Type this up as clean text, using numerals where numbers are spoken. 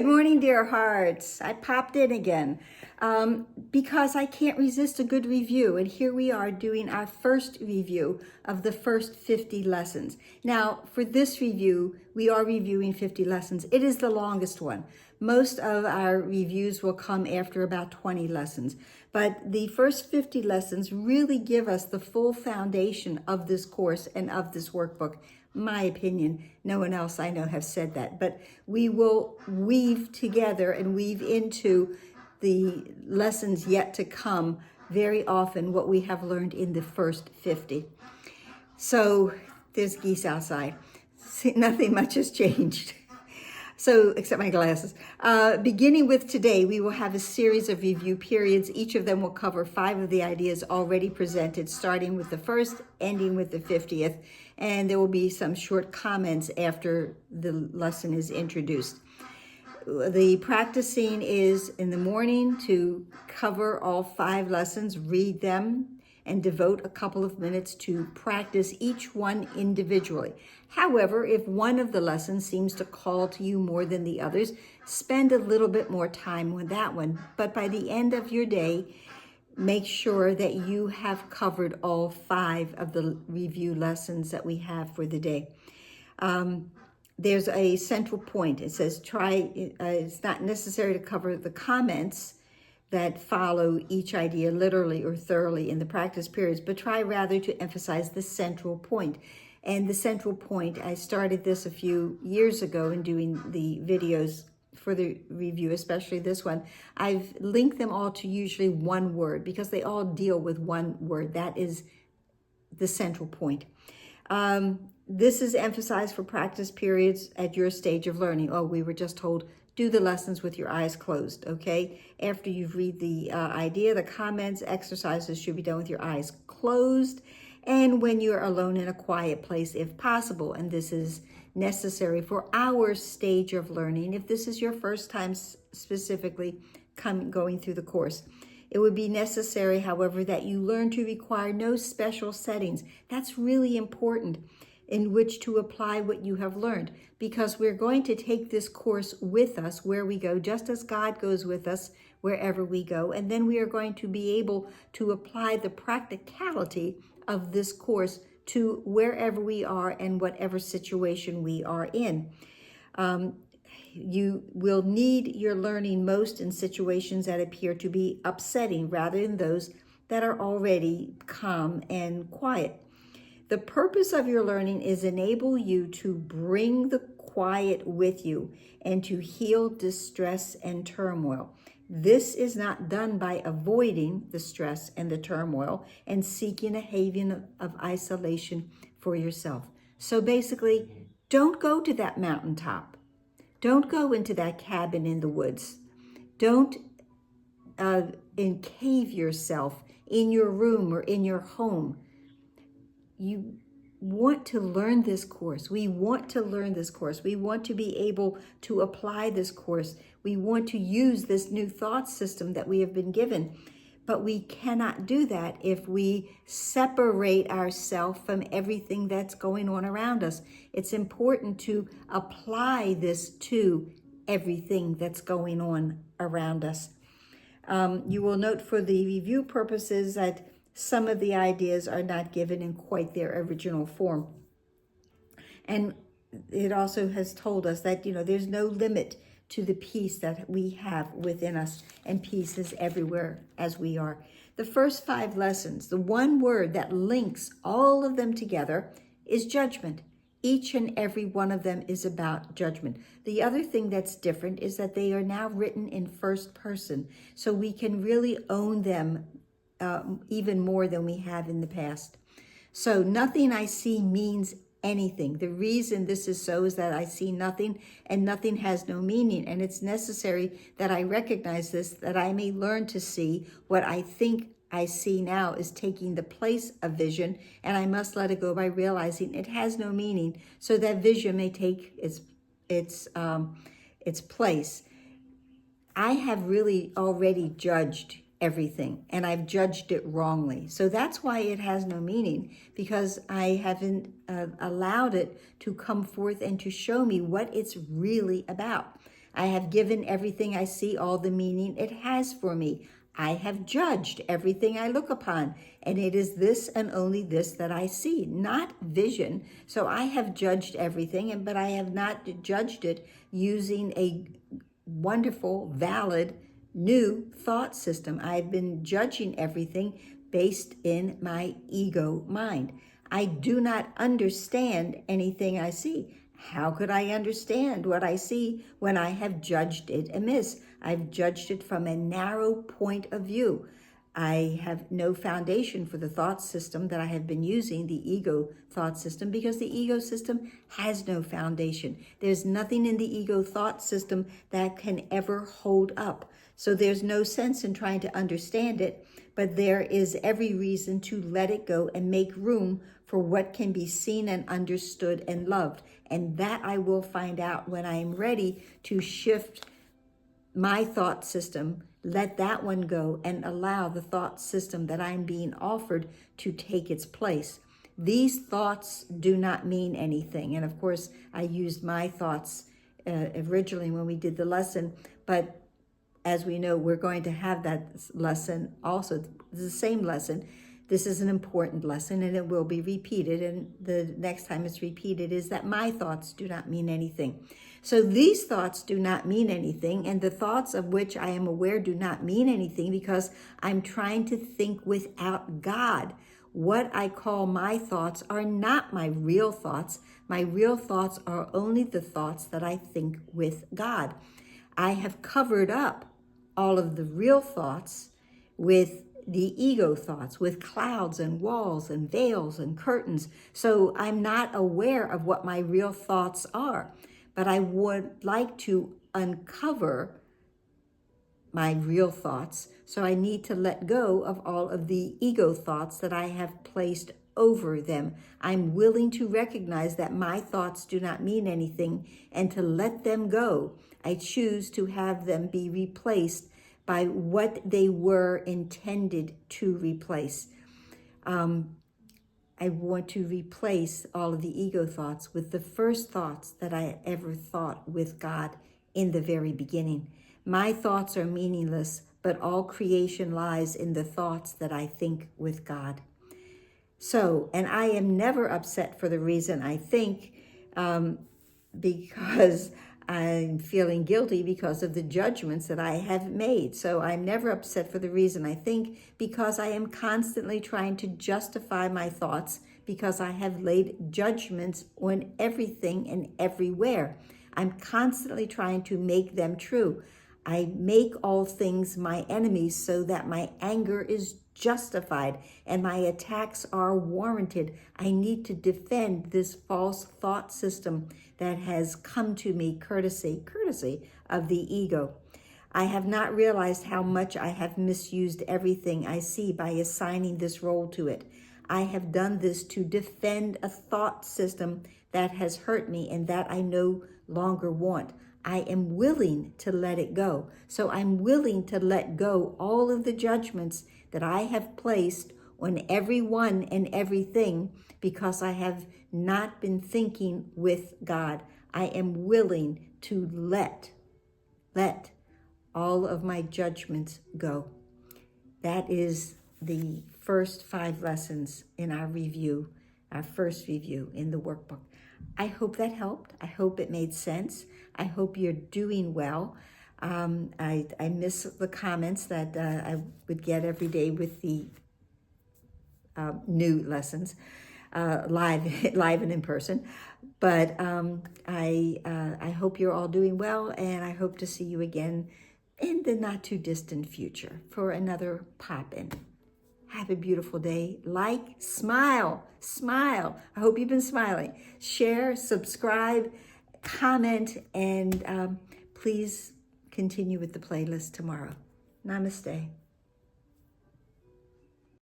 morning, dear hearts. I popped in again because I can't resist a good review. And here we are doing our first review of the first 50 lessons. Now, for this review, we are reviewing 50 lessons. It is the longest one. Most of our reviews will come after about 20 lessons. But the first 50 lessons really give us the full foundation of this course and of this workbook. My opinion, no one else I know has said that, but we will weave together and weave into the lessons yet to come very often what we have learned in the first 50. So there's geese outside. See, nothing much has changed. So, except my glasses. Beginning with today, we will have a series of review periods. Each of them will cover 5 of the ideas already presented, starting with the first, ending with the 50th. And there will be some short comments after the lesson is introduced. The practicing is in the morning to cover all 5 lessons, read them, and devote a couple of minutes to practice each one individually. However, if one of the lessons seems to call to you more than the others, spend a little bit more time with that one. But by the end of your day, make sure that you have covered all 5 of the review lessons that we have for the day. There's a central point. It says it's not necessary to cover the comments that follow each idea literally or thoroughly in the practice periods, but try rather to emphasize the central point. And the central point, I started this a few years ago in doing the videos for the review, especially this one. I've linked them all to usually one word because they all deal with one word. That is the central point. This is emphasized for practice periods at your stage of learning. Oh, we were just told, do the lessons with your eyes closed, okay? After you've read the idea, the comments, exercises should be done with your eyes closed and when you're alone in a quiet place if possible. And this is necessary for our stage of learning. If this is your first time specifically going through the course, it would be necessary, however, that you learn to require no special settings. That's really important in which to apply what you have learned, because we're going to take this course with us where we go, just as God goes with us wherever we go. And then we are going to be able to apply the practicality of this course to wherever we are and whatever situation we are in. You will need your learning most in situations that appear to be upsetting rather than those that are already calm and quiet. The purpose of your learning is enable you to bring the quiet with you and to heal distress and turmoil. This is not done by avoiding the stress and the turmoil and seeking a haven of isolation for yourself. So basically, don't go to that mountaintop. Don't go into that cabin in the woods. Don't encave yourself in your room or in your home. You want to learn this course. We want to learn this course. We want to be able to apply this course. We want to use this new thought system that we have been given. But we cannot do that if we separate ourselves from everything that's going on around us. It's important to apply this to everything that's going on around us. You will note for the review purposes that some of the ideas are not given in quite their original form. And it also has told us that, there's no limit to the peace that we have within us, and peace is everywhere as we are. The first 5 lessons, the one word that links all of them together is judgment. Each and every one of them is about judgment. The other thing that's different is that they are now written in first person, so we can really own them even more than we have in the past. So nothing I see means anything. The reason this is so is that I see nothing and nothing has no meaning. And it's necessary that I recognize this, that I may learn to see what I think I see now is taking the place of vision, and I must let it go by realizing it has no meaning, so that vision may take its place. I have really already judged everything, and I've judged it wrongly. So that's why it has no meaning, because I haven't allowed it to come forth and to show me what it's really about. I have given everything I see all the meaning it has for me. I have judged everything I look upon, and it is this and only this that I see, not vision. So I have judged everything, but I have not judged it using a wonderful, valid, new thought system. I've been judging everything based in my ego mind. I do not understand anything I see. How could I understand what I see when I have judged it amiss? I've judged it from a narrow point of view. I have no foundation for the thought system that I have been using, the ego thought system, because the ego system has no foundation. There's nothing in the ego thought system that can ever hold up. So there's no sense in trying to understand it, but there is every reason to let it go and make room for what can be seen and understood and loved. And that I will find out when I am ready to shift my thought system, let that one go, and allow the thought system that I'm being offered to take its place. These thoughts do not mean anything. And of course, I used my thoughts originally when we did the lesson, but as we know, we're going to have that lesson also, the same lesson. This is an important lesson and it will be repeated. And the next time it's repeated is that my thoughts do not mean anything. So these thoughts do not mean anything. And the thoughts of which I am aware do not mean anything because I'm trying to think without God. What I call my thoughts are not my real thoughts. My real thoughts are only the thoughts that I think with God. I have covered up all of the real thoughts with the ego thoughts, with clouds and walls and veils and curtains. So I'm not aware of what my real thoughts are, but I would like to uncover my real thoughts. So I need to let go of all of the ego thoughts that I have placed over them. I'm willing to recognize that my thoughts do not mean anything and to let them go. I choose to have them be replaced by what they were intended to replace. I want to replace all of the ego thoughts with the first thoughts that I ever thought with God in the very beginning. My thoughts are meaningless, but all creation lies in the thoughts that I think with God. So, and I am never upset for the reason I think, because I'm feeling guilty because of the judgments that I have made. So I'm never upset for the reason I think, because I am constantly trying to justify my thoughts because I have laid judgments on everything and everywhere. I'm constantly trying to make them true. I make all things my enemies so that my anger is justified and my attacks are warranted. I need to defend this false thought system that has come to me courtesy of the ego. I have not realized how much I have misused everything I see by assigning this role to it. I have done this to defend a thought system that has hurt me and that I no longer want. I am willing to let it go. So I'm willing to let go all of the judgments that I have placed on everyone and everything because I have not been thinking with God. I am willing to let all of my judgments go. That is the first 5 lessons in our review, our first review in the workbook. I hope that helped. I hope it made sense. I hope you're doing well. I miss the comments that I would get every day with the new lessons, live and in person. But I hope you're all doing well, and I hope to see you again in the not too distant future for another pop-in. Have a beautiful day. Like, smile. I hope you've been smiling. Share, subscribe, comment, and please continue with the playlist tomorrow. Namaste.